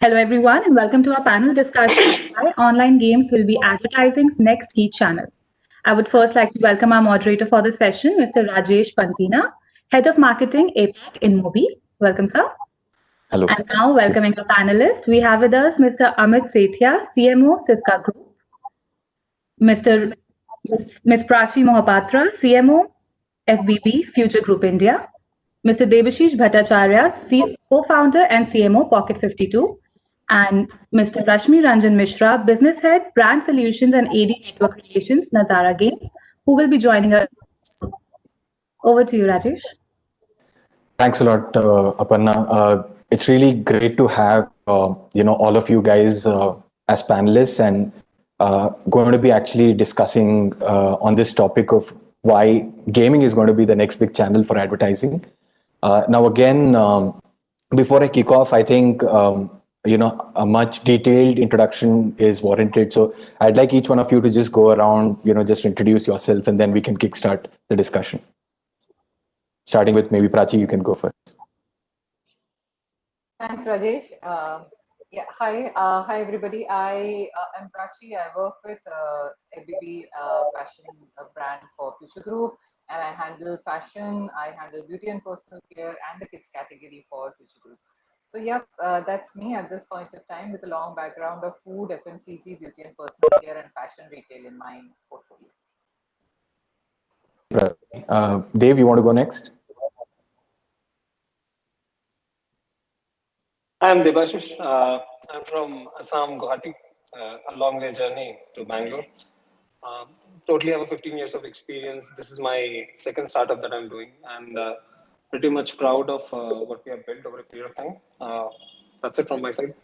Hello, everyone, and welcome to our panel discussion why online games will be advertising's next key channel. I would first like to welcome our moderator for the session, Mr. Rajesh Pantina, Head of Marketing APAC in Mobi. Welcome, sir. Hello. And now, welcoming our panelists, we have with us Mr. Amit Sethia, CMO, Cisca Group, Mr. Ms. Prachi Mohapatra, CMO, FBB, Future Group India, Mr. Debashish Bhattacharya, co-founder and CMO, Pocket 52, and Mr. Rashmi Ranjan Mishra, Business Head, Brand Solutions and AD Network Relations, Nazara Games, who will be joining us. Over to you, Rajesh. Thanks a lot, Aparna. It's really great to have all of you guys as panelists and going to be actually discussing on this topic of why gaming is going to be the next big channel for advertising. Now, again, before I kick off, I think a much detailed introduction is warranted. So I'd like each one of you to just go around, just introduce yourself, and then we can kickstart the discussion. Starting with maybe Prachi, you can go first. Thanks, Rajesh. Hi everybody. I am Prachi. I work with ABB fashion brand for Future Group, and I handle fashion. I handle beauty and personal care and the kids category for Future Group. So that's me at this point of time with a long background of food, FMCG, beauty and personal care, and fashion retail in my portfolio. Dave, you want to go next? I'm Debashish. I'm from Assam, Guwahati. A long way journey to Bangalore. Totally have 15 years of experience. This is my second startup that I'm doing, and pretty much proud of what we have built over a period of time. That's it from my side.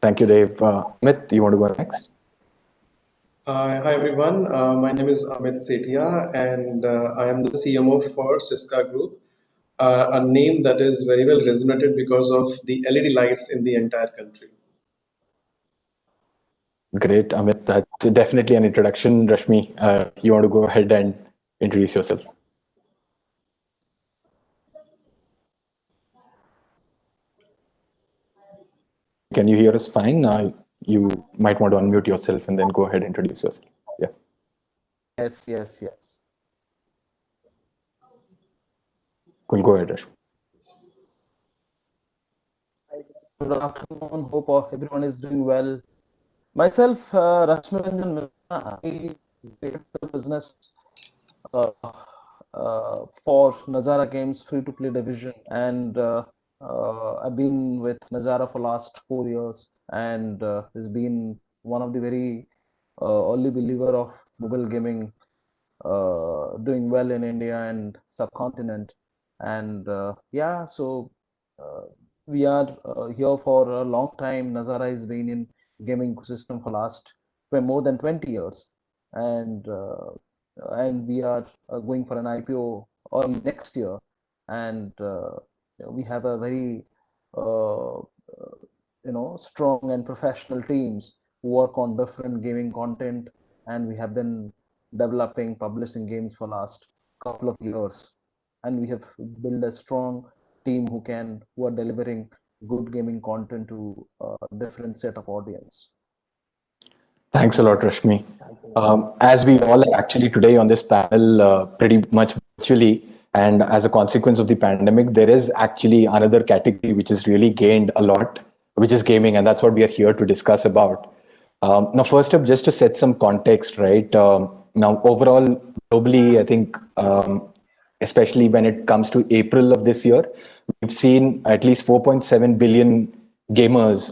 Thank you, Dave. Amit, you want to go next? Hi everyone, my name is Amit Sethia and I am the CMO for Cisca Group, a name that is very well resonated because of the LED lights in the entire country. Great, Amit. That's definitely an introduction. Rashmi, you want to go ahead and introduce yourself? Can you hear us fine? You might want to unmute yourself and then go ahead and introduce yourself. Yeah. Yes. Cool. Go ahead, Rashmi. Good afternoon. Hope everyone is doing well. Myself, Rashmi Ranjan Mishra, I created the business for Nazara Games free-to-play division, and I've been with Nazara for last 4 years, and has been one of the very early believer of mobile gaming doing well in India and subcontinent. And so we are here for a long time. Nazara has been in gaming ecosystem for last more than 20 years, and we are going for an IPO early next year, and we have a very strong and professional teams who work on different gaming content, and we have been developing, publishing games for last couple of years, and we have built a strong team who are delivering good gaming content to a different set of audience. Thanks a lot, Rashmi. As we all are actually today on this panel, pretty much virtually, and as a consequence of the pandemic, there is actually another category which has really gained a lot, which is gaming, and that's what we are here to discuss about. Now, first up, just to set some context, right? Now, overall, globally, I think, especially when it comes to April of this year, we've seen at least 4.7 billion gamers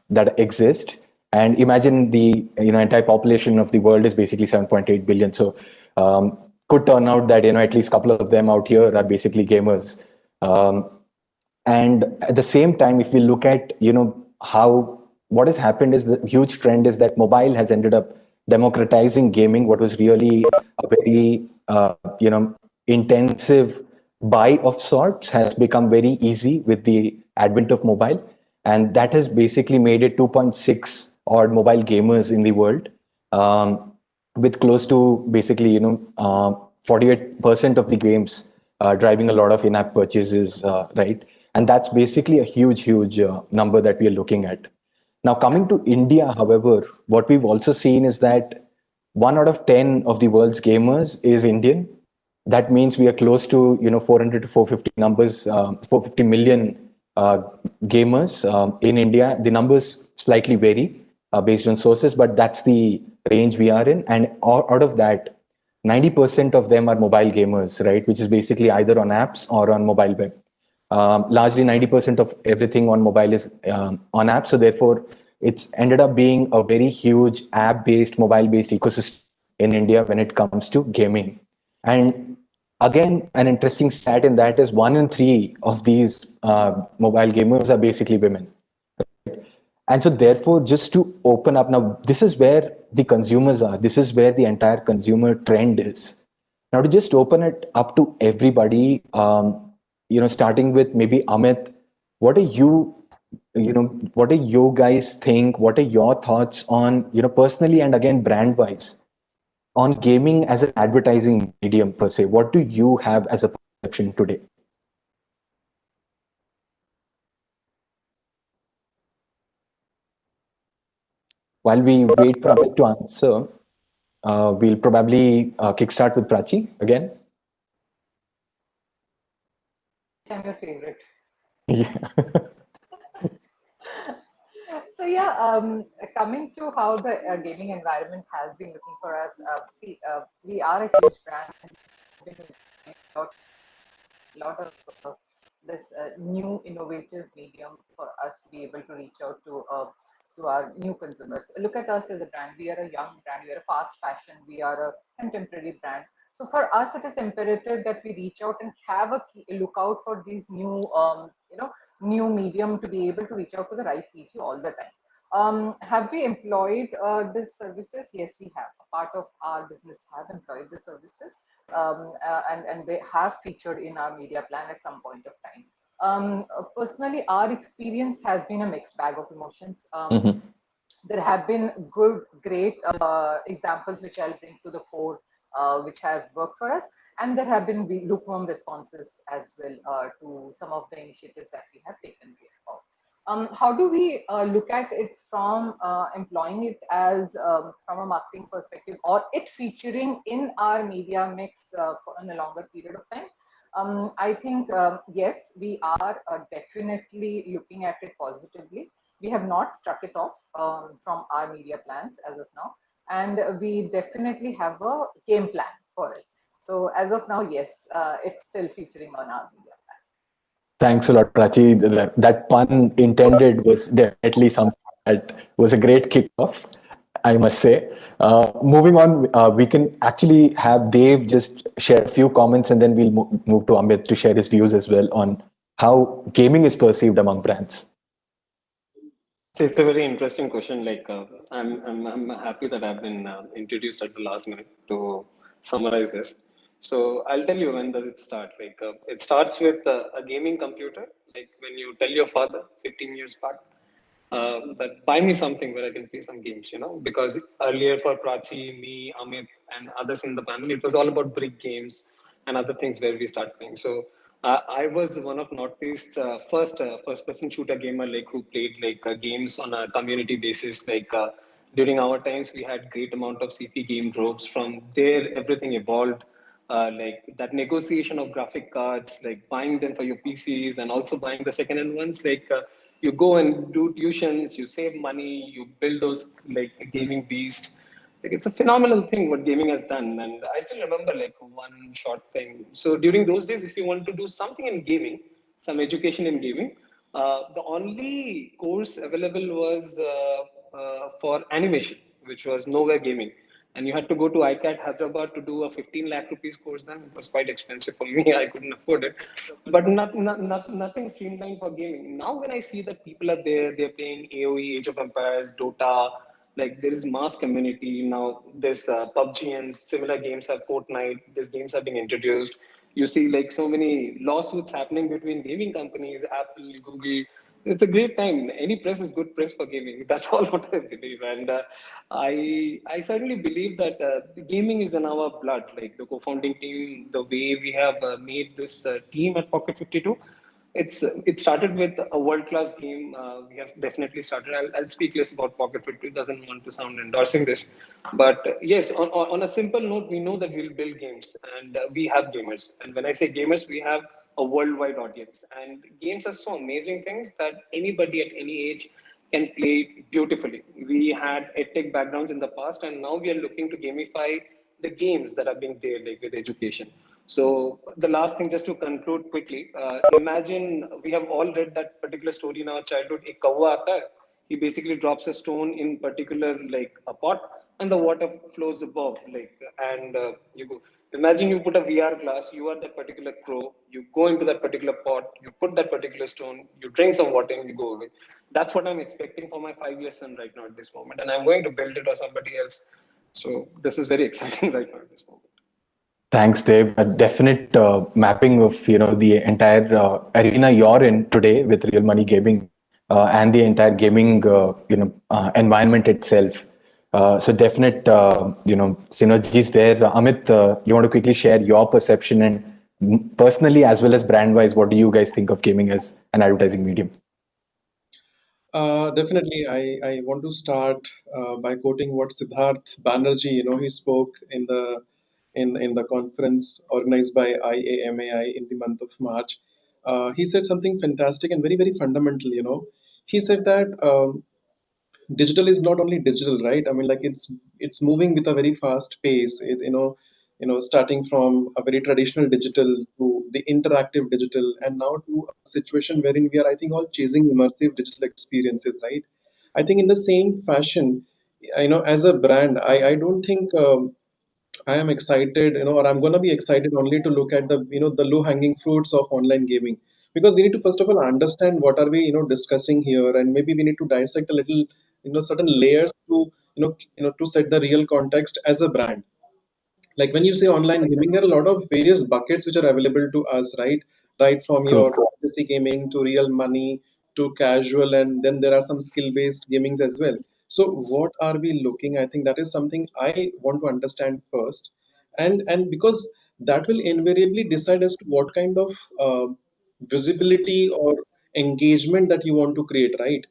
that exist. And imagine the entire population of the world is basically 7.8 billion. So could turn out that at least a couple of them out here are basically gamers. And at the same time, if we look at what has happened is the huge trend is that mobile has ended up democratizing gaming. What was really a very intensive buy of sorts has become very easy with the advent of mobile, and that has basically made it 2.6 odd mobile gamers in the world, with close to basically 48% of the games driving a lot of in-app purchases, right? And that's basically a huge number that we are looking at. Now, coming to India, however, what we've also seen is that 1 out of 10 of the world's gamers is Indian. That means we are close to 400 to 450 numbers, 450 million gamers in India. The numbers slightly vary based on sources, but that's the range we are in. And out of that, 90% of them are mobile gamers, right? Which is basically either on apps or on mobile web. Largely 90% of everything on mobile is on apps. So therefore, it's ended up being a very huge app-based, mobile-based ecosystem in India when it comes to gaming. And again, an interesting stat in that is 1 in 3 of these mobile gamers are basically women. And so therefore, just to open up now, this is where the consumers are. This is where the entire consumer trend is. Now to just open it up to everybody, starting with maybe Amit, what do you guys think? What are your thoughts on, personally and again, brand wise, on gaming as an advertising medium per se? What do you have as a perception today? While we wait for Amit to answer, we'll probably kickstart with Prachi again. I'm your favorite. Yeah. So yeah, coming to how the gaming environment has been looking for us. We are a huge brand. We've been a lot of this new innovative medium for us to be able to reach out to our new consumers. Look at us as a brand. We are a young brand. We are a fast fashion. We are a contemporary brand. So for us, it is imperative that we reach out and have a look out for these new, new medium to be able to reach out to the right people all the time. Have we employed these services? Yes, we have. A part of our business have employed the services, and they have featured in our media plan at some point of time. Personally, our experience has been a mixed bag of emotions. There have been great examples which I'll bring to the fore, which have worked for us. And there have been lukewarm responses as well to some of the initiatives that we have taken care of. How do we look at it from employing it as from a marketing perspective, or it featuring in our media mix for a longer period of time? I think, yes, we are definitely looking at it positively. We have not struck it off from our media plans as of now, and we definitely have a game plan for it. So as of now, yes, it's still featuring on our media plan. Thanks a lot, Prachi. That pun intended was definitely something that was a great kickoff, I must say. Moving on, we can actually have Dave just share a few comments, and then we'll move to Amit to share his views as well on how gaming is perceived among brands. So it's a very interesting question. Like, I'm happy that I've been introduced at the last minute to summarize this. So I'll tell you, when does it start? Like, it starts with a gaming computer. Like when you tell your father 15 years back that buy me something where I can play some games, because earlier for Prachi, me, Amit, and others in the panel, it was all about brick games and other things where we start playing. So I was one of Northeast's first-person shooter gamer, like who played like games on a community basis. Like during our times, we had great amount of CP game drops. From there, everything evolved. Like that negotiation of graphic cards, like buying them for your PCs and also buying the second-hand ones. Like you go and do tuitions, you save money, you build those like gaming beast. Like it's a phenomenal thing what gaming has done. And I still remember like one short thing. So during those days, if you want to do something in gaming, some education in gaming, the only course available was for animation, which was Nowhere Gaming. And you had to go to ICAT Hyderabad to do a 15 lakh rupees course. Then it was quite expensive for me. I couldn't afford it. But nothing streamlined for gaming. Now when I see that people are there, they're playing AOE, Age of Empires, Dota, like there is mass community now. There's PUBG and similar games have Fortnite. These games are being introduced. You see like so many lawsuits happening between gaming companies, Apple, Google. It's a great time. Any press is good press for gaming. That's all what I believe. And I certainly believe that the gaming is in our blood. Like the co-founding team, the way we have made this team at Pocket 52, it started with a world-class game. We have definitely started. I'll speak less about Pocket Fit. It doesn't want to sound endorsing this, but yes, on a simple note, we know that we'll build games, and we have gamers. And when I say gamers, we have a worldwide audience. And games are so amazing things that anybody at any age can play beautifully. We had edtech backgrounds in the past, and now we are looking to gamify the games that are being there, like with education. So the last thing, just to conclude quickly, imagine we have all read that particular story in our childhood. Ek kauwa aata hai. He basically drops a stone in particular like a pot, and the water flows above. You go. Imagine you put a VR glass. You are that particular crow. You go into that particular pot. You put that particular stone. You drink some water, and you go away. That's what I'm expecting for my 5-year son right now at this moment, and I'm going to build it or somebody else. So this is very exciting right now at this moment. Thanks, Dave. A definite mapping of the entire arena you're in today with Real Money Gaming and the entire gaming environment itself. So definite synergies there. Amit, you want to quickly share your perception and personally as well as brand wise, what do you guys think of gaming as an advertising medium? Definitely, I want to start by quoting what Siddharth Banerjee, he spoke in the conference organized by IAMAI in the month of March. He said something fantastic and very, very fundamental. He said that digital is not only digital, right? I mean, like it's moving with a very fast pace. Starting from a very traditional digital to the interactive digital, and now to a situation wherein we are, I think, all chasing immersive digital experiences, right? I think in the same fashion, as a brand, I don't think I am excited, or I'm gonna be excited only to look at the low hanging fruits of online gaming, because we need to first of all understand what are we, discussing here, and maybe we need to dissect a little, certain layers to, to set the real context as a brand. Like when you say online gaming, there are a lot of various buckets which are available to us, right from True. your fantasy gaming to real money to casual, and then there are some skill based gamings as well. So what are we looking? I think that is something I want to understand first, and because that will invariably decide as to what kind of visibility or engagement that you want to create, right?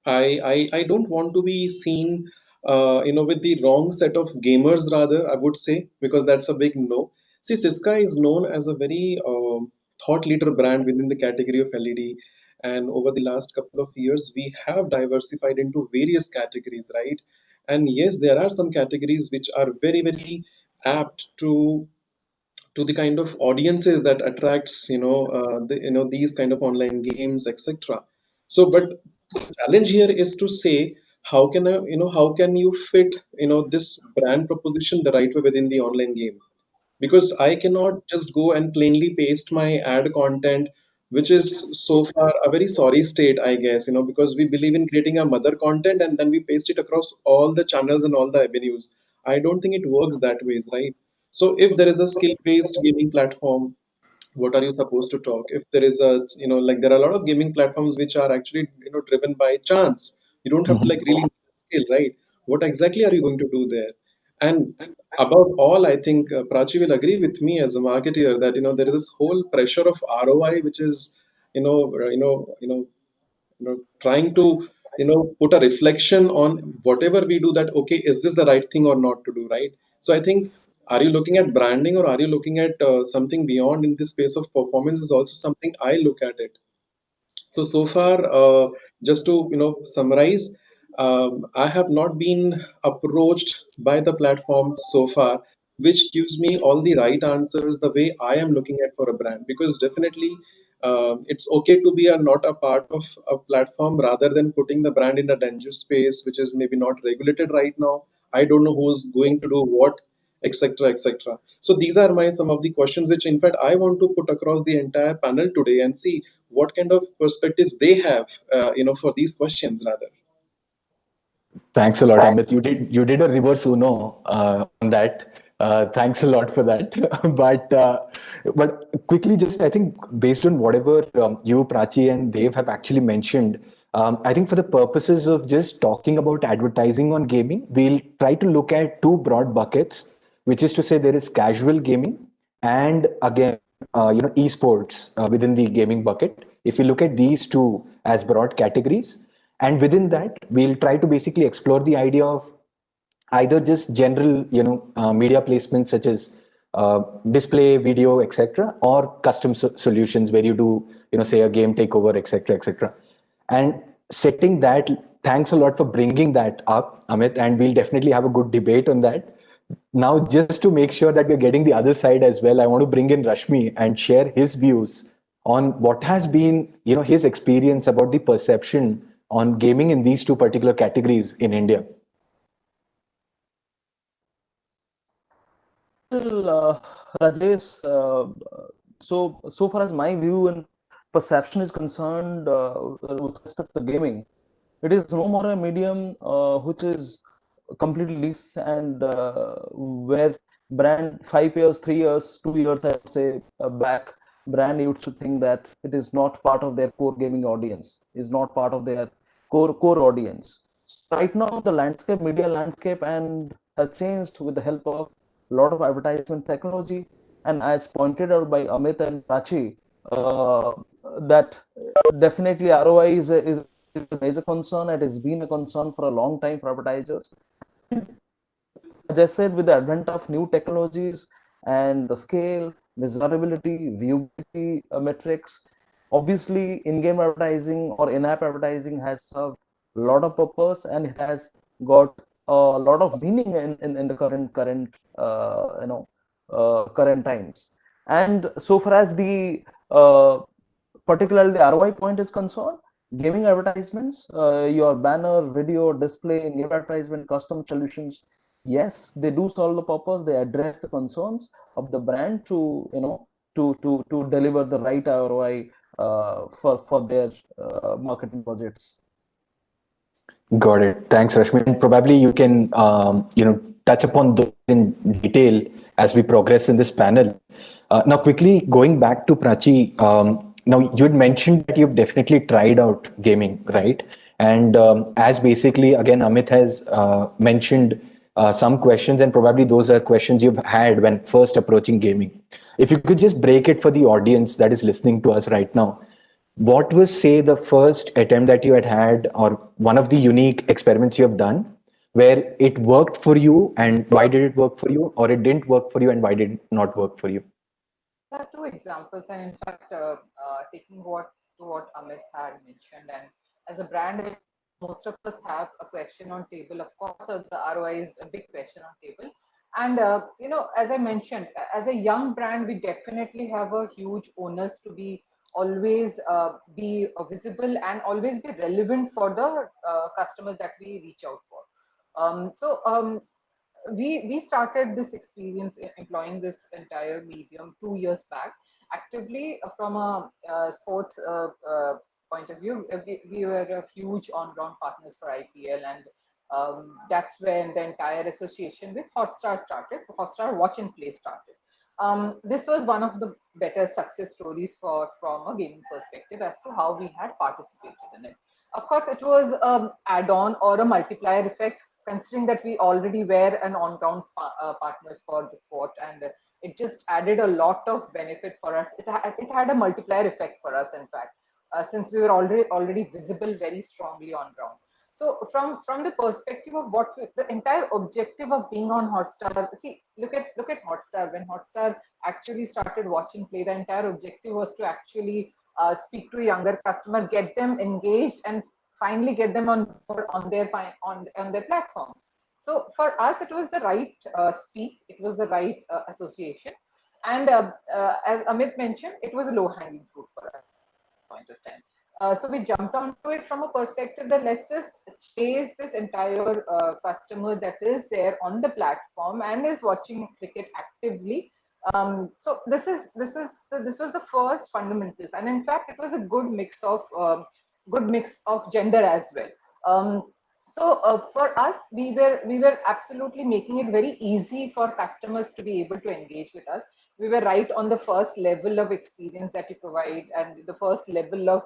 I don't want to be seen, with the wrong set of gamers, rather, I would say, because that's a big no. See, Siska is known as a very thought leader brand within the category of LED. And over the last couple of years, we have diversified into various categories, right? And yes, there are some categories which are very, very apt to the kind of audiences that attracts these kind of online games, etc. So but the challenge here is to say, how can you fit this brand proposition the right way within the online game, because I cannot just go and plainly paste my ad content, which is so far a very sorry state, I guess, because we believe in creating a mother content and then we paste it across all the channels and all the avenues. I don't think it works that ways, right? So if there is a skill-based gaming platform, what are you supposed to talk? If there is a, like there are a lot of gaming platforms which are actually, driven by chance. You don't have to like really need a skill, right? What exactly are you going to do there? And above all, I think Prachi will agree with me as a marketer that there is this whole pressure of ROI, which is trying to put a reflection on whatever we do, that okay, is this the right thing or not to do, right? So I think, are you looking at branding or are you looking at something beyond in this space of performance is also something I look at it. So far, just to summarize, I have not been approached by the platform so far, which gives me all the right answers the way I am looking at for a brand. Because definitely, it's okay to be not a part of a platform rather than putting the brand in a dangerous space, which is maybe not regulated right now. I don't know who's going to do what, etc., etc. So these are my some of the questions which, in fact, I want to put across the entire panel today and see what kind of perspectives they have, for these questions rather. Thanks a lot, Amit. You did a reverse Uno on that. Thanks a lot for that. but quickly, just I think based on whatever you, Prachi, and Dev have actually mentioned, I think for the purposes of just talking about advertising on gaming, we'll try to look at two broad buckets, which is to say there is casual gaming and again esports within the gaming bucket. If we look at these two as broad categories, and within that, we'll try to basically explore the idea of either just general, media placements such as display, video, etc., or custom solutions where you do, say a game takeover, etc., etc. And setting that, thanks a lot for bringing that up, Amit, and we'll definitely have a good debate on that. Now, just to make sure that we're getting the other side as well, I want to bring in Rashmi and share his views on what has been, his experience about the perception on gaming in these two particular categories in India. Well, Rajesh, so far as my view and perception is concerned with respect to gaming, it is no more a medium which is completely loose and where brand 5 years, 3 years, 2 years, I would say back, brand used to think that it is not part of their core gaming audience, is not part of their core audience. Right now, the landscape, media landscape, and has changed with the help of a lot of advertisement technology, and as pointed out by Amit and Prachi, that definitely ROI is a major concern. It has been a concern for a long time for advertisers. As I said, with the advent of new technologies and the scale, measurability, viewability metrics, obviously in-game advertising or in-app advertising has served a lot of purpose, and it has got a lot of meaning in the current times. And so far as the particularly the ROI point is concerned, gaming advertisements, your banner, video, display, in-game advertisement, custom solutions, yes, they do solve the purpose. They address the concerns of the brand to to deliver the right ROI for their marketing budgets. Got it. Thanks, Rashmi. And probably you can, touch upon those in detail as we progress in this panel. Now, quickly going back to Prachi, now you had mentioned that you've definitely tried out gaming, right? And as basically, again, Amit has mentioned some questions, and probably those are questions you've had when first approaching gaming. If you could just break it for the audience that is listening to us right now, what was, say, the first attempt that you had, or one of the unique experiments you have done, where it worked for you, and why did it work for you, or it didn't work for you, and why did it not work for you? I have two examples, and in fact, taking what Amit had mentioned, and as a brand, most of us have a question on table. Of course, the ROI is a big question on table, and as I mentioned, as a young brand, we definitely have a huge onus to be always be visible and always be relevant for the customers that we reach out for. We started this experience employing this entire medium 2 years back actively from a sports point of view. We were a huge on-ground partners for IPL, and that's when the entire association with Hotstar started. Hotstar Watch and Play started. This was one of the better success stories from a gaming perspective as to how we had participated in it. Of course, it was an add-on or a multiplier effect, considering that we already were an on-ground partner for the sport, and it just added a lot of benefit for us. It had a multiplier effect for us, in fact, since we were already visible very strongly on ground. So from the perspective of what the entire objective of being on Hotstar, see, look at Hotstar. When Hotstar actually started watching play, the entire objective was to actually speak to a younger customer, get them engaged, and finally get them on their platform. So for us, it was the right speak, it was the right association, and as Amit mentioned, it was a low-hanging fruit for us at point of time. So we jumped onto it from a perspective that let's just chase this entire customer that is there on the platform and is watching cricket actively. So this was the first fundamentals, and in fact, it was a good mix of gender as well. For us, we were absolutely making it very easy for customers to be able to engage with us. We were right on the first level of experience that you provide, and the first level of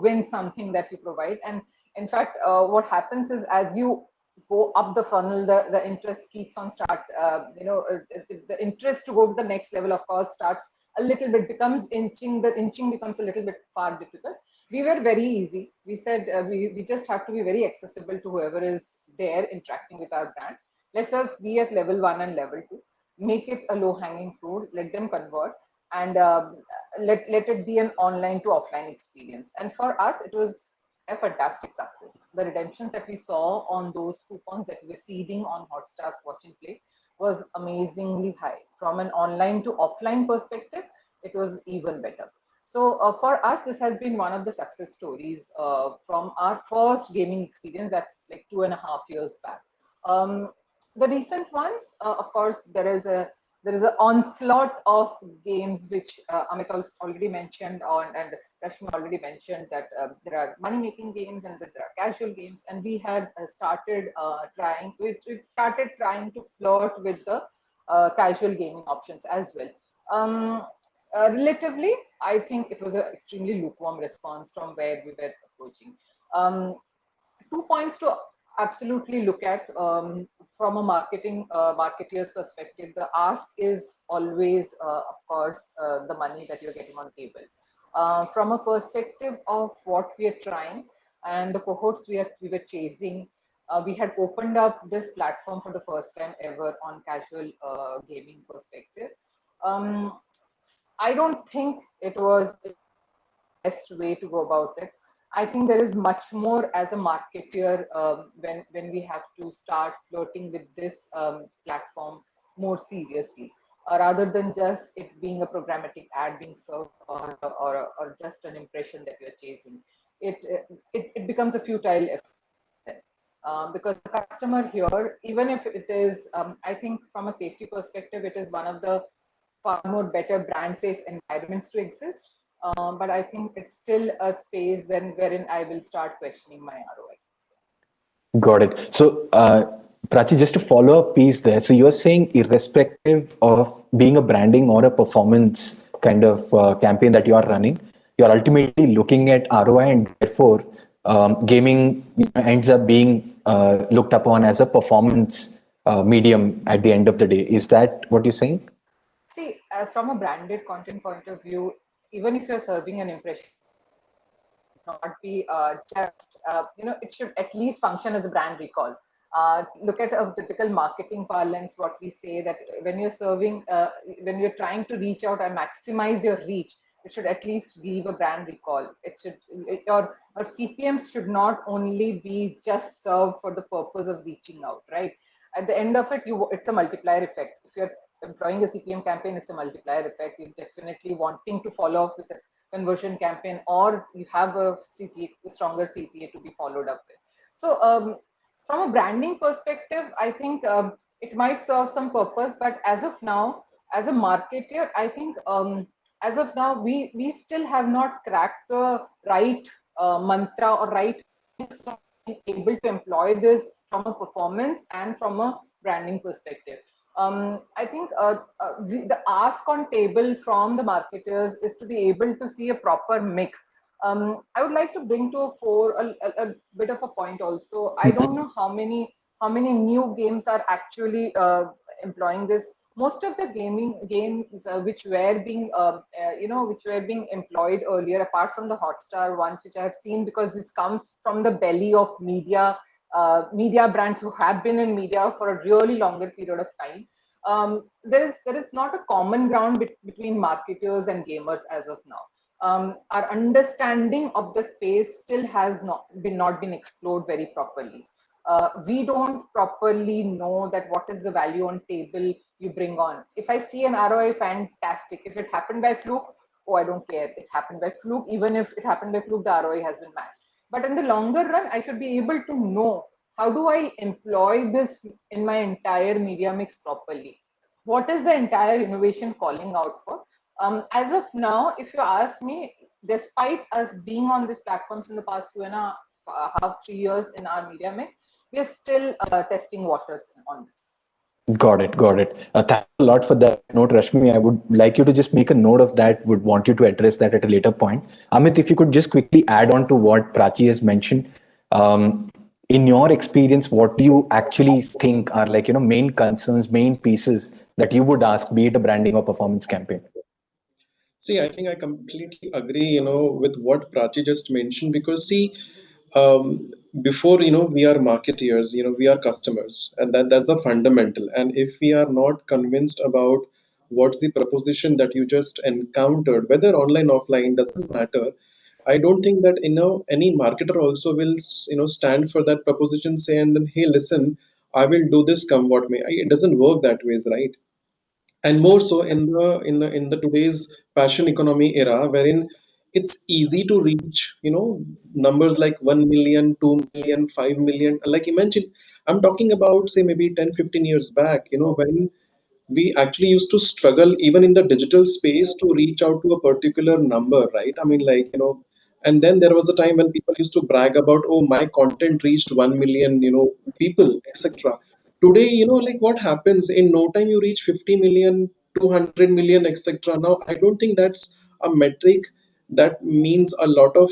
win something that you provide. And in fact, what happens is as you go up the funnel, the interest keeps on the interest to go to the next level, of course, starts a little bit becomes inching, the inching becomes a little bit far difficult. We were very easy. We said we just have to be very accessible to whoever is there interacting with our brand. Let's be at level 1 and level 2. Make it a low-hanging fruit. Let them convert, and let it be an online to offline experience. And for us, it was a fantastic success. The redemptions that we saw on those coupons that we were seeding on Hotstar Watch and Play was amazingly high. From an online to offline perspective, it was even better. So for us, this has been one of the success stories from our first gaming experience. That's like 2.5 years back. The recent ones, of course, there is an onslaught of games which Amit already mentioned on, and Rashmi already mentioned that there are money-making games and there are casual games, and we had started trying to flirt with the casual gaming options as well. Relatively, I think it was an extremely lukewarm response from where we were approaching. 2 points to absolutely look at from a marketeer's perspective. The ask is always, of course, the money that you're getting on table. From a perspective of what we are trying and the cohorts we were chasing, we had opened up this platform for the first time ever on casual gaming perspective. I don't think it was the best way to go about it. I think there is much more as a marketer when we have to start flirting with this platform more seriously, rather than just it being a programmatic ad being served or just an impression that you're chasing. It becomes a futile effort. Because the customer here, even if it is, I think from a safety perspective, it is one of the far more better brand safe environments to exist. But I think it's still a space then wherein I will start questioning my ROI. Got it. So, Prachi, just to follow up piece there. So you're saying irrespective of being a branding or a performance kind of campaign that you are running, you're ultimately looking at ROI, and therefore gaming ends up being looked upon as a performance medium at the end of the day. Is that what you're saying? See, from a branded content point of view, even if you're serving an impression, not be just, it should at least function as a brand recall. Look at a typical marketing parlance, what we say that when you're serving, when you're trying to reach out and maximize your reach, it should at least leave a brand recall. Or CPMs should not only be just served for the purpose of reaching out, right? At the end of it, it's a multiplier effect. If you're employing a CPM campaign, it's a multiplier effect. You're definitely wanting to follow up with a conversion campaign, or you have a stronger CPA to be followed up with. So from a branding perspective, I think it might serve some purpose, but as of now, as a marketer, I think as of now, we still have not cracked the right mantra or right able to employ this from a performance and from a branding perspective. I think the ask on table from the marketers is to be able to see a proper mix. I would like to bring to a fore a bit of a point also. I don't know how many new games are actually employing this. Most of the games which were being employed earlier, apart from the Hotstar ones, which I have seen, because this comes from the belly of media brands who have been in media for a really longer period of time. There is not a common ground between marketers and gamers as of now. Our understanding of the space still has not been explored very properly. We don't properly know that what is the value on table you bring on. If I see an ROI, fantastic. If it happened by fluke, oh, I don't care. It happened by fluke. Even if it happened by fluke, the ROI has been matched. But in the longer run, I should be able to know, how do I employ this in my entire media mix properly? What is the entire innovation calling out for? As of now, if you ask me, despite us being on these platforms in the past 2.5, 3 years in our media mix, we are still testing waters on this. Got it. Thanks a lot for that note, Rashmi. I would like you to just make a note of that, would want you to address that at a later point. Amit, if you could just quickly add on to what Prachi has mentioned. In your experience, what do you actually think are main concerns, main pieces that you would ask, be it a branding or performance campaign? See, I think I completely agree, with what Prachi just mentioned, because see, before, we are marketeers, we are customers, and that's a fundamental. And if we are not convinced about what's the proposition that you just encountered, whether online, offline, doesn't matter. I don't think that, any marketer also will, stand for that proposition, say, and then, hey, listen, I will do this come what may. It doesn't work that ways, right? And more so in the today's passion economy era, wherein it's easy to reach, numbers like 1 million, 2 million, 5 million. Like, imagine, I'm talking about, say, maybe 10, 15 years back, when we actually used to struggle even in the digital space to reach out to a particular number, right? I mean, like, and then there was a time when people used to brag about, oh, my content reached 1 million, people, etc. Today, like, what happens in no time, you reach 50 million, 200 million, etc. Now, I don't think that's a metric that means a lot of,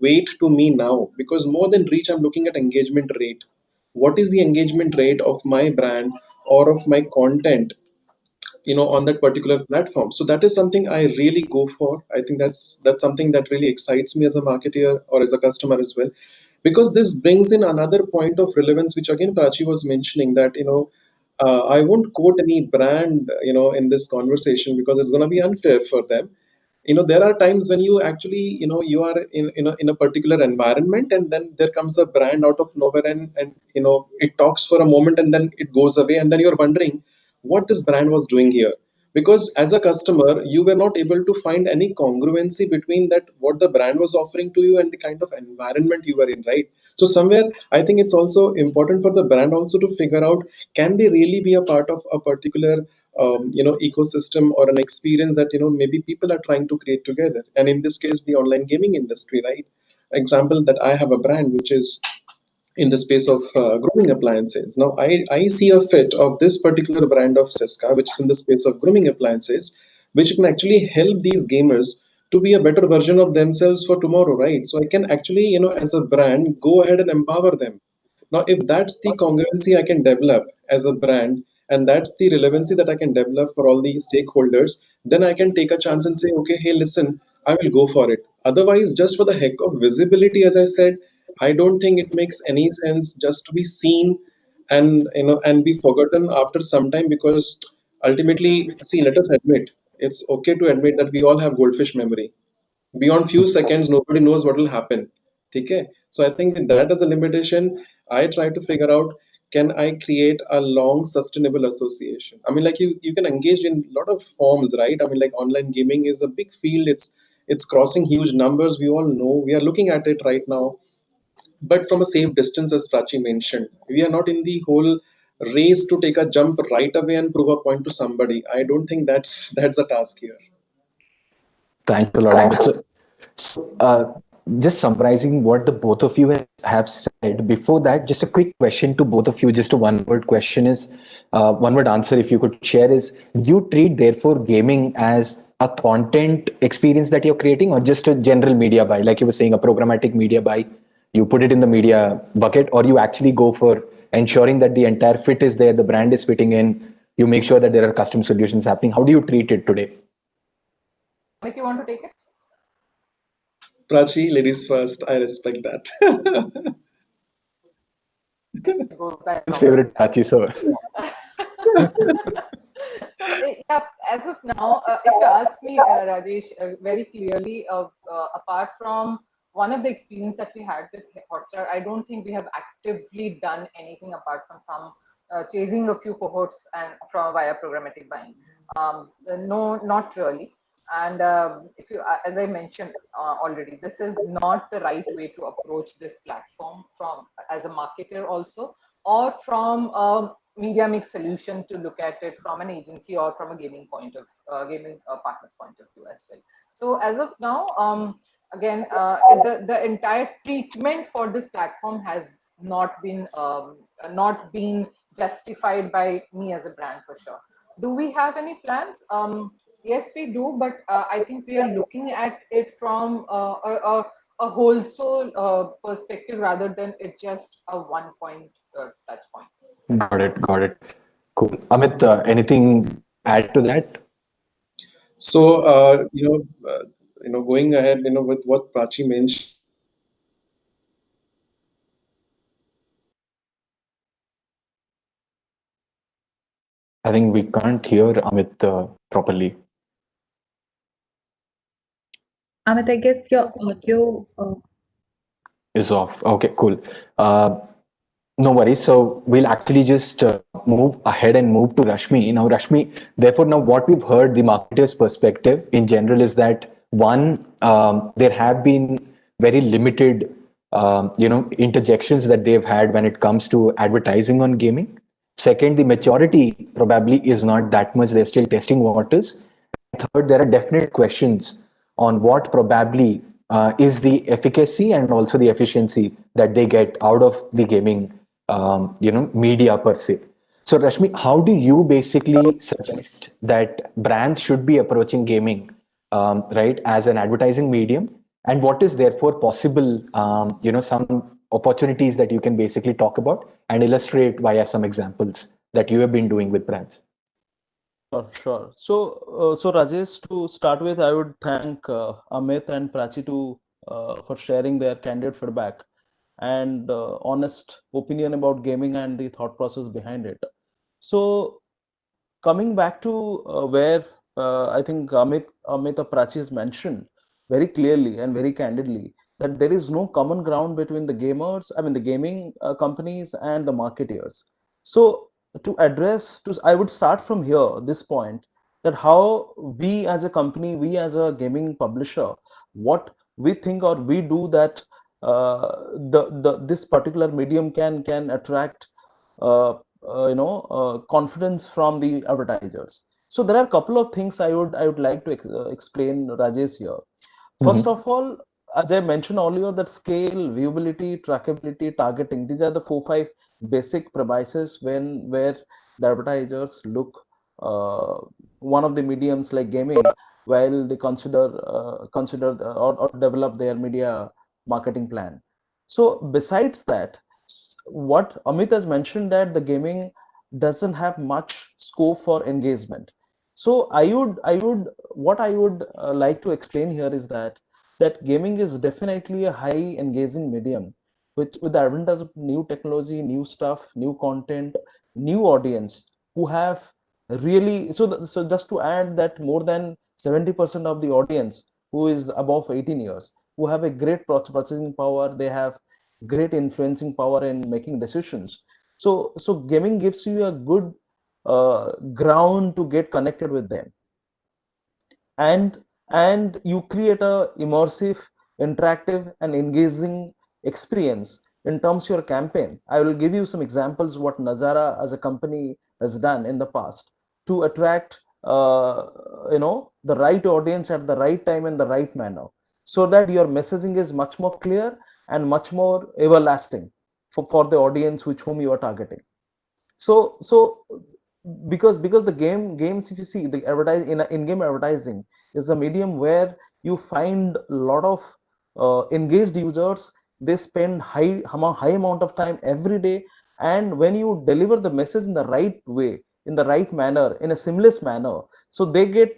weight to me now, because more than reach, I'm looking at engagement rate. What is the engagement rate of my brand or of my content, on that particular platform? So that is something I really go for. I think that's something that really excites me as a marketer or as a customer as well, because this brings in another point of relevance, which again Prachi was mentioning, that, I won't quote any brand, in this conversation, because it's going to be unfair for them. There are times when you actually, you are in a particular environment, and then there comes a brand out of nowhere, and it talks for a moment, and then it goes away, and then you're wondering what this brand was doing here, because as a customer you were not able to find any congruency between that, what the brand was offering to you, and the kind of environment you were in, right? So somewhere, I think it's also important for the brand also to figure out, can they really be a part of a particular, ecosystem or an experience that, maybe people are trying to create together. And in this case, the online gaming industry, right? Example, that I have a brand which is in the space of grooming appliances. Now, I see a fit of this particular brand of Seska, which is in the space of grooming appliances, which can actually help these gamers to be a better version of themselves for tomorrow, right? So I can actually, as a brand, go ahead and empower them. Now, if that's the congruency I can develop as a brand, and that's the relevancy that I can develop for all the stakeholders, then I can take a chance and say, okay, hey, listen, I will go for it. Otherwise, just for the heck of visibility, as I said, I don't think it makes any sense just to be seen and, and be forgotten after some time, because ultimately, see, let us admit, it's okay to admit that we all have goldfish memory. Beyond few seconds, nobody knows what will happen. Okay, so I think with that as a limitation, I try to figure out, can I create a long sustainable association? I mean, like, you can engage in a lot of forms, right? I mean, like, online gaming is a big field. It's crossing huge numbers, we all know, we are looking at it right now, but from a safe distance, as Prachi mentioned. We are not in the whole race to take a jump right away and prove a point to somebody. I don't think that's a task here. Thanks a lot, Amit. Just summarizing what the both of you have said, before that, just a quick question to both of you, just a one-word question is, one-word answer if you could share is, do you treat therefore gaming as a content experience that you're creating, or just a general media buy, like you were saying, a programmatic media buy, you put it in the media bucket, or you actually go for ensuring that the entire fit is there, the brand is fitting in, you make sure that there are custom solutions happening? How do you treat it today? If you want to take it. Prachi, ladies first. I respect that. Favorite Prachi, so. So yeah, as of now, if you ask me, Rajesh, very clearly, apart from one of the experience that we had with Hotstar, I don't think we have actively done anything apart from some chasing a few cohorts and from via programmatic buying. No, not really. And if you, as I mentioned already, this is not the right way to approach this platform from as a marketer also, or from media mix solution to look at it from an agency or from a gaming point of gaming partner's point of view as well. So as of now, again, the entire treatment for this platform has not been justified by me as a brand for sure. Do we have any plans? Yes, we do, but I think we are looking at it from a whole soul perspective rather than it just a one point touch point. Got it. Cool. Amit, anything add to that? So, going ahead, with what Prachi mentioned. I think we can't hear Amit properly. Amit, I guess your audio. Is off. Okay, cool. No worries. So we'll actually just move ahead and move to Rashmi. Now, Rashmi, therefore, now what we've heard, the marketer's perspective in general is that one, there have been very limited, interjections that they've had when it comes to advertising on gaming. Second, the maturity probably is not that much. They're still testing waters. Third, there are definite questions on what probably is the efficacy and also the efficiency that they get out of the gaming, media per se. So, Rashmi, how do you basically suggest that brands should be approaching gaming, right, as an advertising medium? And what is therefore possible, some opportunities that you can basically talk about and illustrate via some examples that you have been doing with brands? Sure. So Rajesh, to start with, I would thank Amit and Prachi for sharing their candid feedback and honest opinion about gaming and the thought process behind it. So coming back to where I think Amit or Prachi has mentioned very clearly and very candidly that there is no common ground between the gamers, I mean the gaming companies and the marketeers. So I would start from here, this point, that how we as a company, we as a gaming publisher, what we think or we do that the this particular medium can attract confidence from the advertisers. So there are a couple of things I would like to explain, Rajesh, here. First of all, as I mentioned earlier, that scale, viewability, trackability, targeting, these are the 4-5 basic premises where the advertisers look one of the mediums like gaming while they or develop their media marketing plan. So besides that, what Amit has mentioned, that the gaming doesn't have much scope for engagement. So what I would like to explain here is that gaming is definitely a high engaging medium with the advent of new technology, new stuff, new content, new audience who have really so just to add that more than 70% of the audience who is above 18 years, who have a great purchasing power, they have great influencing power in making decisions. So gaming gives you a good ground to get connected with them, and you create a immersive, interactive, and engaging experience in terms of your campaign. I will give you some examples what Nazara as a company has done in the past to attract the right audience at the right time in the right manner, so that your messaging is much more clear and much more everlasting for the audience which whom you are targeting. So because the games, if you see the in-game advertising is a medium where you find a lot of engaged users. They spend high amount of time every day, and when you deliver the message in the right way, in the right manner, in a seamless manner, so they get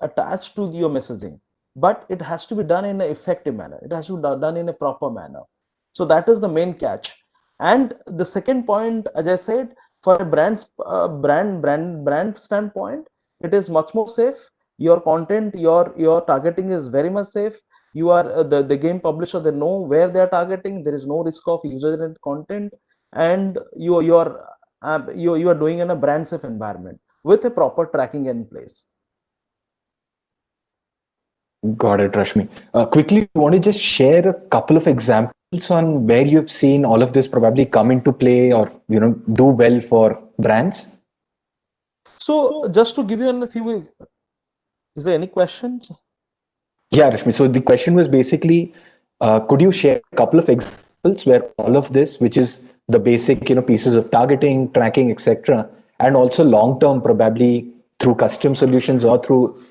attached to your messaging. But it has to be done in an effective manner, it has to be done in a proper manner. So that is the main catch. And the second point, as I said, for a brand standpoint, it is much more safe. Your content, your targeting is very much safe. You are the game publisher, they know where they are targeting. There is no risk of user-generated content, and you are doing in a brand safe environment with a proper tracking in place. Got it, Rashmi. Quickly, you want to just share a couple of examples on where you've seen all of this probably come into play or do well for brands? So just to give you a few, is there any questions? Yeah, Rashmi. So the question was basically, could you share a couple of examples where all of this, which is the basic pieces of targeting, tracking, etc., and also long term, probably through custom solutions or through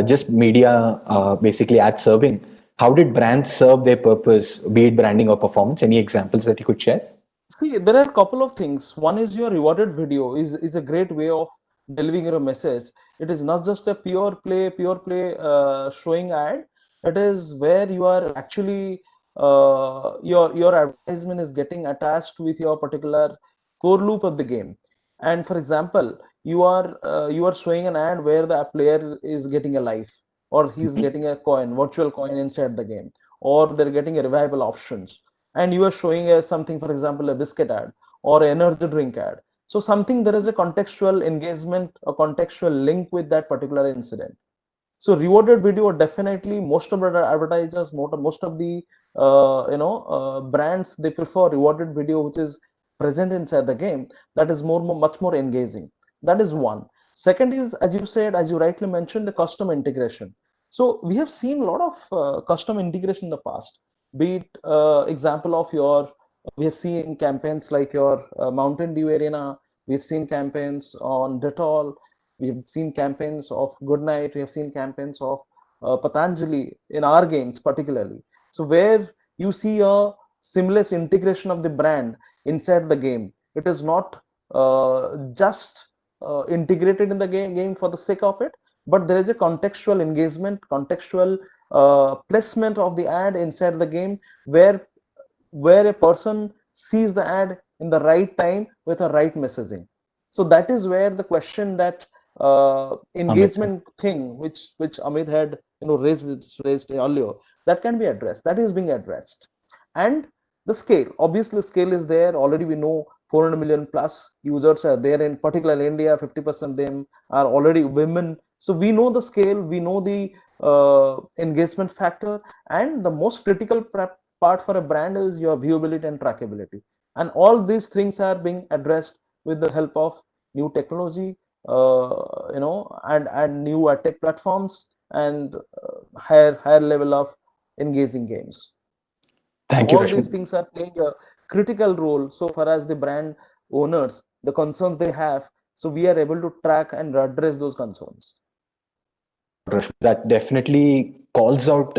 just media, basically ad serving. How did brands serve their purpose, be it branding or performance? Any examples that you could share? See, there are a couple of things. One is your rewarded video is a great way of delivering a message. It is not just a pure play showing ad. It is where you are actually your advertisement is getting attached with your particular core loop of the game. And for example, you are showing an ad where the player is getting a life, or he's getting a coin, virtual coin inside the game, or they're getting a revival options, and you are showing something, for example, a biscuit ad or an energy drink ad. So something, there is a contextual engagement, a contextual link with that particular incident. So rewarded video, definitely most of the advertisers, most of the brands, they prefer rewarded video which is present inside the game. That is much more engaging. That is one. Second is, as you said, as you rightly mentioned, the custom integration. So we have seen a lot of custom integration in the past. Be it example of your, we have seen campaigns like your Mountain Dew Arena. We have seen campaigns on Dettol. We have seen campaigns of Goodnight. We have seen campaigns of Patanjali in our games particularly. So where you see a seamless integration of the brand inside the game. It is not just integrated in the game for the sake of it, but there is a contextual engagement, contextual placement of the ad inside the game where a person sees the ad in the right time with a right messaging. So that is where the question, that engagement thing which Amit had raised earlier, that can be addressed, that is being addressed. And the scale, obviously scale is there already. We know 400 million plus users are there, in particular India. 50% of them are already women. So we know the scale, we know the engagement factor, and the most critical part for a brand is your viewability and trackability. And all these things are being addressed with the help of new technology, and new ad tech platforms, and higher level of engaging games. Thank you, All Rashmi. these things are playing a critical role so far as the brand owners, the concerns they have. So we are able to track and address those concerns. That definitely calls out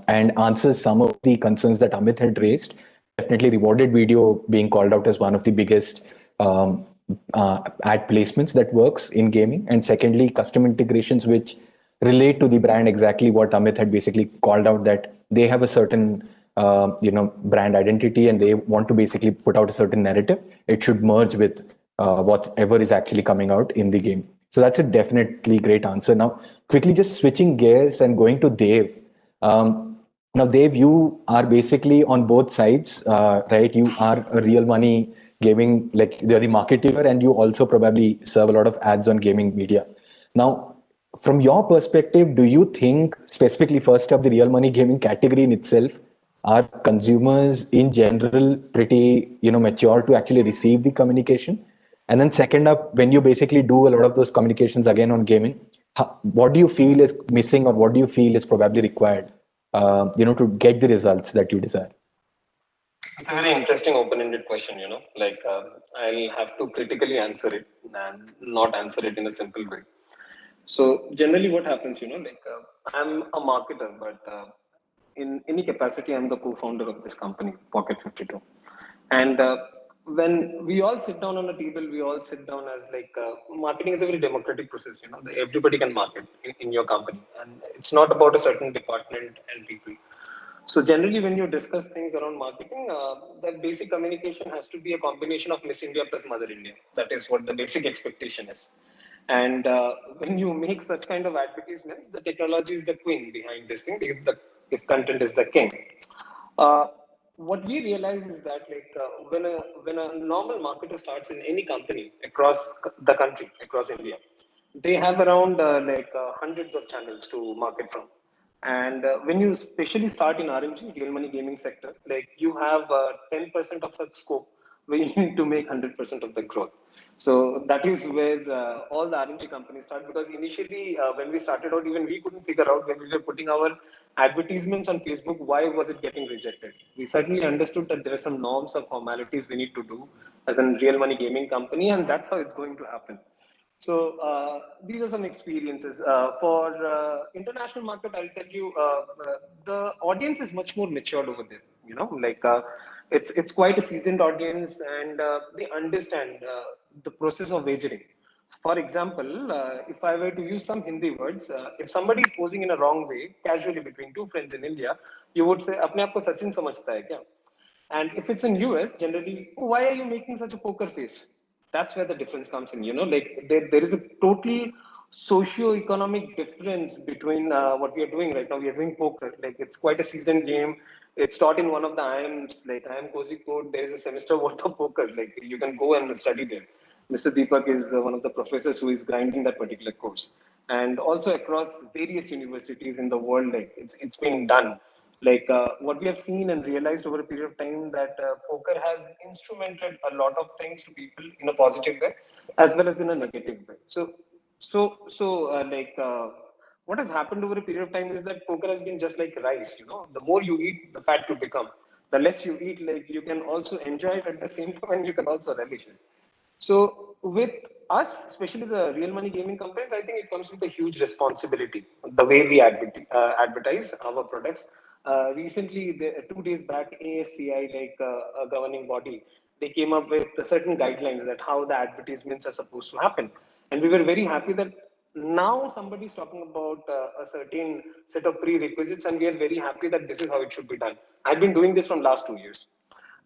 and answers some of the concerns that Amit had raised. Definitely rewarded video being called out as one of the biggest ad placements that works in gaming. And secondly, custom integrations which relate to the brand, exactly what Amit had basically called out, that they have a certain brand identity and they want to basically put out a certain narrative. It should merge with whatever is actually coming out in the game. So that's a definitely great answer. Now, quickly just switching gears and going to Dev. Now, Dev, you are basically on both sides, right? You are a real money gaming, like you're the marketer, and you also probably serve a lot of ads on gaming media. Now, from your perspective, do you think specifically first up the real money gaming category in itself, are consumers in general pretty mature to actually receive the communication? And then second up, when you basically do a lot of those communications again on gaming, what do you feel is missing, or what do you feel is probably required to get the results that you desire? It's a very interesting open-ended question, I'll have to critically answer it and not answer it in a simple way. So generally what happens, I'm a marketer, but in any capacity, I'm the co-founder of this company, Pocket 52. And when we all sit down on a table, we all sit down as marketing is a very democratic process, everybody can market in your company. And it's not about a certain department and people. So generally, when you discuss things around marketing, the basic communication has to be a combination of Miss India plus Mother India. That is what the basic expectation is. And when you make such kind of advertisements, the technology is the queen behind this thing, if content is the king. What we realize is that when a normal marketer starts in any company across the country, across India, they have around hundreds of channels to market from. And when you especially start in RMG, real money gaming sector, you have 10% of such scope where you need to make 100% of the growth. So that is where all the RMG companies start, because initially when we started out, even we couldn't figure out when we were putting our advertisements on Facebook, why was it getting rejected? We certainly understood that there are some norms or formalities we need to do as a real money gaming company, and that's how it's going to happen. So these are some experiences. For international market, I'll tell you, the audience is much more matured over there. It's quite a seasoned audience, and they understand the process of wagering. For example, if I were to use some Hindi words, if somebody is posing in a wrong way, casually between two friends in India, you would say, "अपने आप को सचिन समझता है क्या?" And if it's in US, generally, "Oh, why are you making such a poker face?" That's where the difference comes in. Like there is a total socio-economic difference between what we are doing right now. We are doing poker. Like it's quite a seasoned game. It's taught in one of the IIMs, like IIM Kozhikode. There is a semester worth of poker. Like you can go and study there. Mr. Deepak is one of the professors who is grinding that particular course. And also across various universities in the world, like it's been done. Like what we have seen and realized over a period of time that poker has instrumented a lot of things to people in a positive way as well as in a negative way. What has happened over a period of time is that poker has been just like rice. The more you eat, the fat you become. The less you eat, like you can also enjoy it at the same time, and you can also relish it. So with us, especially the real money gaming companies, I think it comes with a huge responsibility. The way we advertise our products. Recently, 2 days back, ASCI, like a governing body, they came up with certain guidelines that how the advertisements are supposed to happen, and we were very happy that now somebody is talking about a certain set of prerequisites, and we are very happy that this is how it should be done. I've been doing this from last 2 years.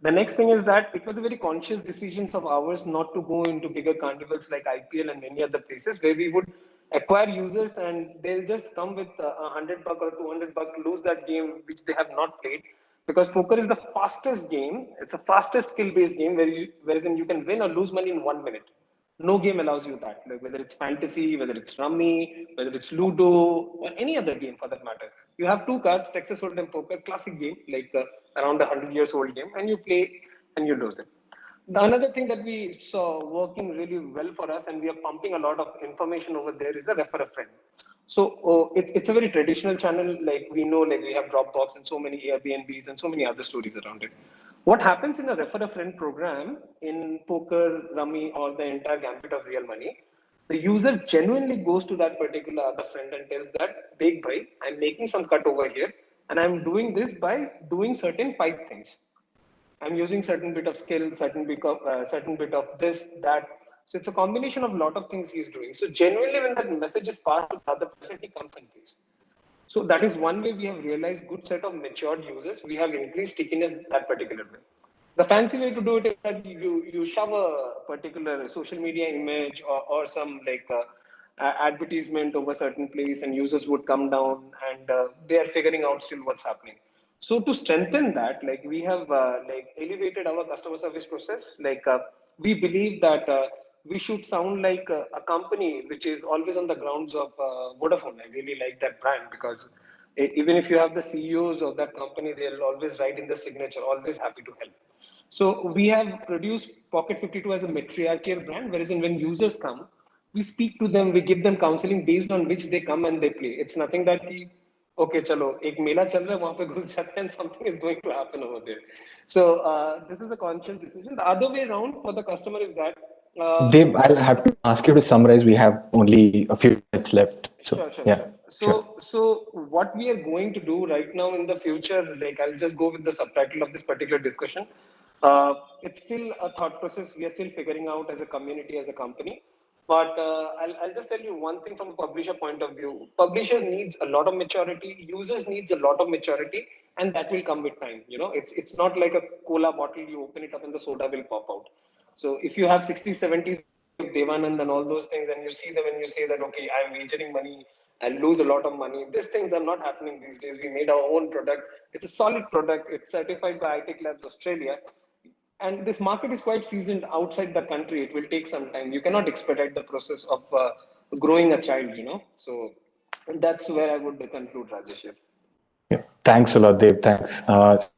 The next thing is that it was a very conscious decision of ours not to go into bigger carnivals like IPL and many other places where we would acquire users and they'll just come with $100 or $200, lose that game which they have not played, because poker is the fastest game. It's a fastest skill-based game whereas you can win or lose money in 1 minute. No game allows you that, like whether it's fantasy, whether it's rummy, whether it's ludo, or any other game for that matter. You have two cards, Texas Hold'em poker, classic game, like around 100 years old game, and you play and you lose it. The another thing that we saw working really well for us, and we are pumping a lot of information over there, is a refer a friend. So it's a very traditional channel. Like we know, like we have Dropbox and so many Airbnbs and so many other stories around it. What happens in a refer a friend program in poker, rummy, or the entire gambit of real money? The user genuinely goes to that particular other friend and tells that, "Big bhai, I'm making some cut over here, and I'm doing this by doing certain 5 things. I'm using certain bit of skill, certain bit of this, that." So it's a combination of a lot of things he's doing. So genuinely, when that message is passed to the other person, he comes and plays. So that is one way we have realized good set of matured users. We have increased stickiness that particular way. The fancy way to do it is that you shove a particular social media image or some like advertisement over certain place, and users would come down and they are figuring out still what's happening. So to strengthen that, like we have like elevated our customer service process. Like we believe that we should sound like a company which is always on the grounds of Vodafone. I really like that brand because even if you have the CEOs of that company, they'll always write in the signature, always happy to help. So we have produced Pocket 52 as a matriarchal brand, whereas when users come, we speak to them, we give them counseling based on which they come and they play. It's nothing that we, okay, chalo, ek mela chal raha hai, wahan pe ghus jate hain, and something is going to happen over there. So this is a conscious decision. The other way around for the customer is that Dave, I'll have to ask you to summarize. We have only a few minutes left. So, Sure, sure, yeah. sure. So what we are going to do right now in the future, like I'll just go with the subtitle of this particular discussion. It's still a thought process. We are still figuring out as a community, as a company. But I'll just tell you one thing from a publisher point of view. Publisher needs a lot of maturity. Users needs a lot of maturity, and that will come with time. It's not like a cola bottle. You open it up and the soda will pop out. So if you have 60s, 70s Devanand and all those things, and you see them and you say that, okay, I'm wagering money, I'll lose a lot of money. These things are not happening these days. We made our own product. It's a solid product. It's certified by iTech Labs Australia. And this market is quite seasoned outside the country. It will take some time. You cannot expedite the process of growing a child. So that's where I would conclude, Rajesh. Yeah. Thanks a lot, Dave. Thanks.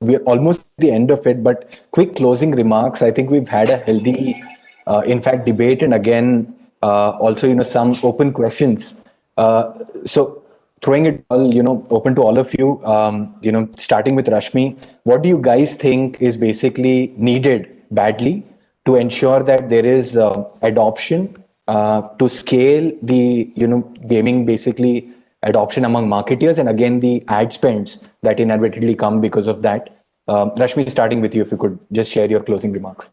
We're almost at the end of it, but quick closing remarks. I think we've had a healthy, in fact, debate, and again, also, some open questions. So throwing it all, open to all of you, starting with Rashmi, what do you guys think is basically needed badly to ensure that there is adoption to scale the, gaming basically adoption among marketeers, and again, the ad spends that inadvertently come because of that? Rashmi, starting with you, if you could just share your closing remarks.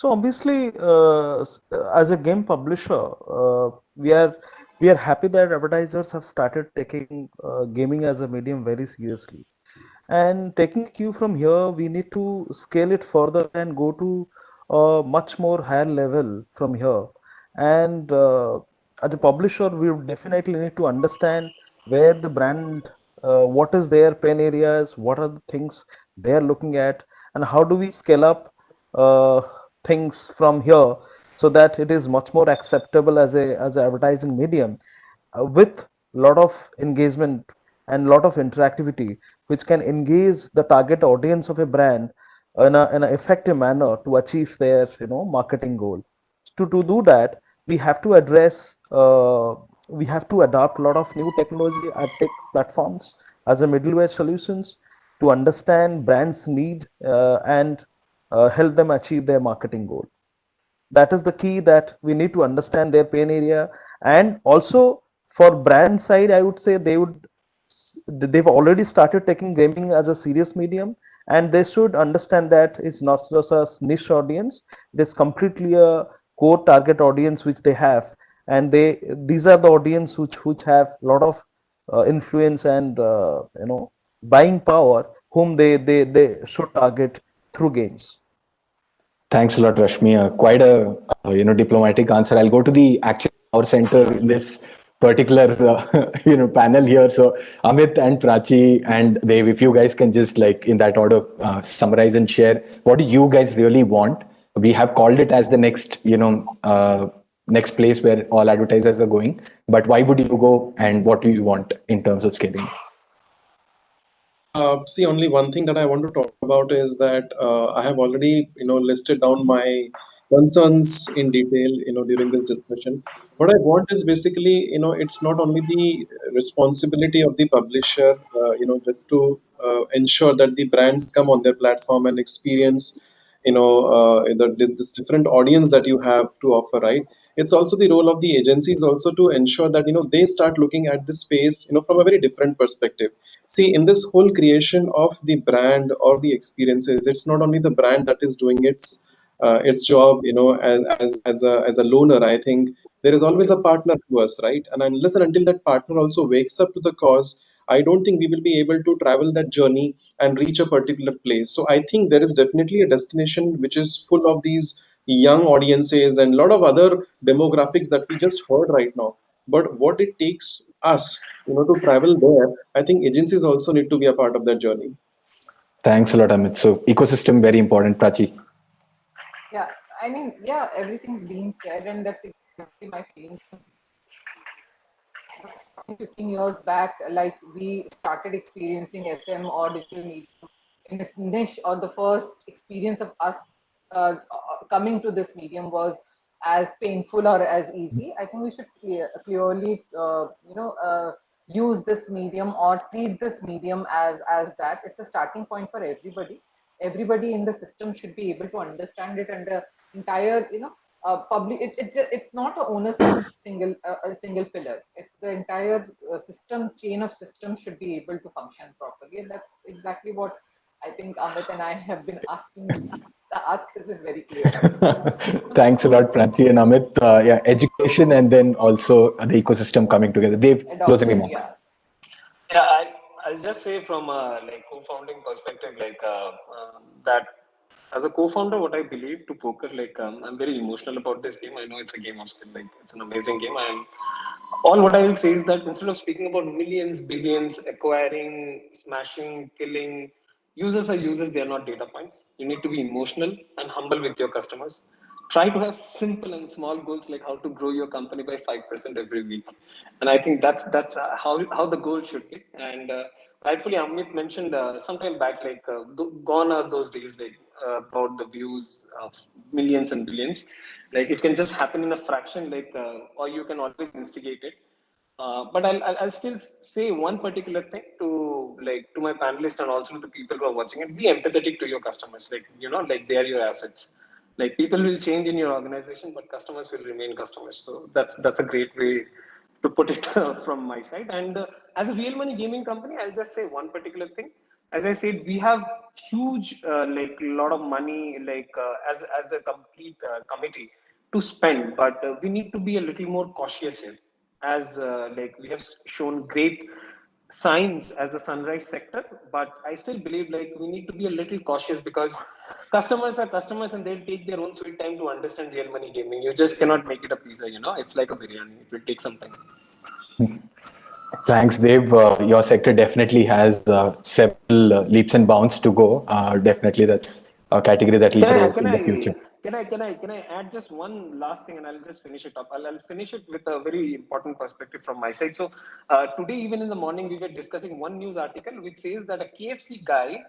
So obviously, as a game publisher, we are happy that advertisers have started taking gaming as a medium very seriously. And taking cue from here, we need to scale it further and go to a much more higher level from here. And as a publisher, we would definitely need to understand where the brand, what is their pain areas, what are the things they are looking at, and how do we scale up uh, things from here so that it is much more acceptable as an advertising medium with lot of engagement and lot of interactivity which can engage the target audience of a brand in an effective manner to achieve their marketing goal. To do that, we have to address we have to adopt a lot of new technology ad tech platforms as a middleware solutions to understand brands need and help them achieve their marketing goal. That is the key, that we need to understand their pain area. And also for brand side, I would say they've already started taking gaming as a serious medium, and they should understand that it's not just a niche audience, it is completely a core target audience which they have. And these are the audience which have a lot of influence and buying power, whom they should target through games. Thanks a lot, Rashmi. Quite a diplomatic answer. I'll go to the actual power center in this particular panel here. So Amit and Prachi and Dev, if you guys can just like in that order summarize and share what do you guys really want. We have called it as the next next place where all advertisers are going. But why would you go and what do you want in terms of scaling? See, only one thing that I want to talk about is that I have already, listed down my concerns in detail, during this discussion. What I want is basically, it's not only the responsibility of the publisher, just to ensure that the brands come on their platform and experience, this different audience that you have to offer, right? It's also the role of the agencies also to ensure that, they start looking at the space, from a very different perspective. See, in this whole creation of the brand or the experiences, it's not only the brand that is doing its job, as a loner. I think there is always a partner to us, right? And unless and until that partner also wakes up to the cause, I don't think we will be able to travel that journey and reach a particular place. So I think there is definitely a destination which is full of these young audiences and a lot of other demographics that we just heard right now. But what it takes us, to travel there, I think agencies also need to be a part of that journey. Thanks a lot, Amit. So ecosystem very important, Prachi. Yeah, I mean, yeah, everything's being said, and that's exactly my feelings. 15 years back, like we started experiencing SM or digital media in its niche, or the first experience of us coming to this medium was as painful or as easy. I think we should clearly, use this medium or treat this medium as that. It's a starting point for everybody. Everybody in the system should be able to understand it, and the entire, public. It's not a onus on a single pillar. The entire chain of systems should be able to function properly, and that's exactly what I think Amit and I have been asking. The ask has been very clear. Thanks a lot, Pranchi and Amit. Yeah, education and then also the ecosystem coming together. They've closing Adoption, remark. yeah. Yeah, I'll just say from a like co-founding perspective, that as a co-founder, what I believe to poker, I'm very emotional about this game. I know it's a game of skill, like it's an amazing game. All what I will say is that instead of speaking about millions, billions, acquiring, smashing, killing, users are users, they are not data points. You need to be emotional and humble with your customers. Try to have simple and small goals like how to grow your company by 5% every week. And I think that's how the goal should be. And rightfully, Amit mentioned sometime back, gone are those days about the views of millions and billions. Like it can just happen in a fraction, or you can always instigate it. But I'll still say one particular thing to my panelists and also to the people who are watching it. Be empathetic to your customers. Like they are your assets. Like people will change in your organization, but customers will remain customers. So that's a great way to put it from my side. And as a real money gaming company, I'll just say one particular thing. as I said, we have huge, like a lot of money, like as a complete committee to spend, but we need to be a little more cautious here, as like we have shown great signs as a sunrise sector, but I still believe like we need to be a little cautious because customers are customers and they'll take their own sweet time to understand real money gaming. You just cannot make it a pizza, you know, it's like a biryani. It will take some time. Thanks, Dev. Your sector definitely has several leaps and bounds to go. Definitely, that's a category that will grow in the future. Can I add just one last thing and I'll just finish it up. I'll finish it with a very important perspective from my side. So today, even in the morning, we were discussing one news article which says that a KFC guy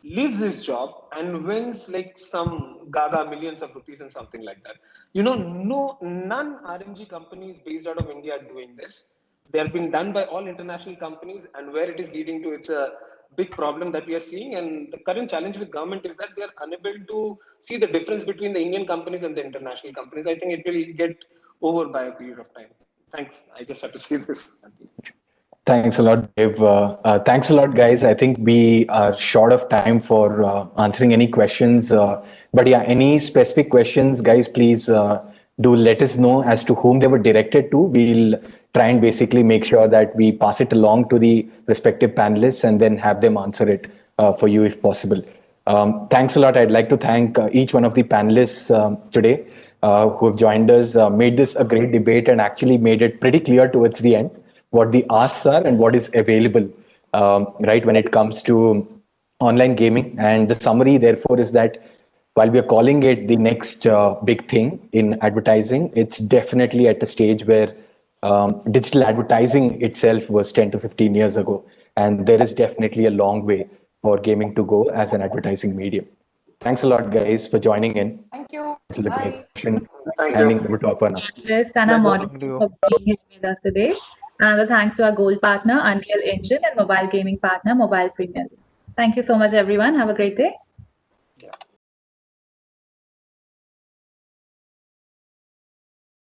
leaves his job and wins like some gaga millions of rupees and something like that. You know, none RMG companies based out of India are doing this. They are being done by all international companies, and where it is leading to, it's a big problem that we are seeing. And the current challenge with government is that they are unable to see the difference between the Indian companies and the international companies. I think it will get over by a period of time. Thanks. I just have to say this. Thanks a lot, Dev. Thanks a lot, guys. I think we are short of time for answering any questions. But yeah, any specific questions, guys, please do let us know as to whom they were directed to. We'll try and basically make sure that we pass it along to the respective panelists and then have them answer it for you if possible. Thanks a lot. I'd like to thank each one of the panelists today who have joined us, made this a great debate and actually made it pretty clear towards the end what the asks are and what is available, right, when it comes to online gaming. And the summary, therefore, is that while we are calling it the next big thing in advertising, it's definitely at a stage where digital advertising itself was 10 to 15 years ago. And there is definitely a long way for gaming to go as an advertising medium. Thanks a lot, guys, for joining in. Thank you. This is a great Bye. session. Thank Handing you. over to Aparna. Panelists and our moderators for being here with us today. And thanks to our gold partner, Unreal Engine, and mobile gaming partner, Mobile Premier League. Thank you so much, everyone. Have a great day.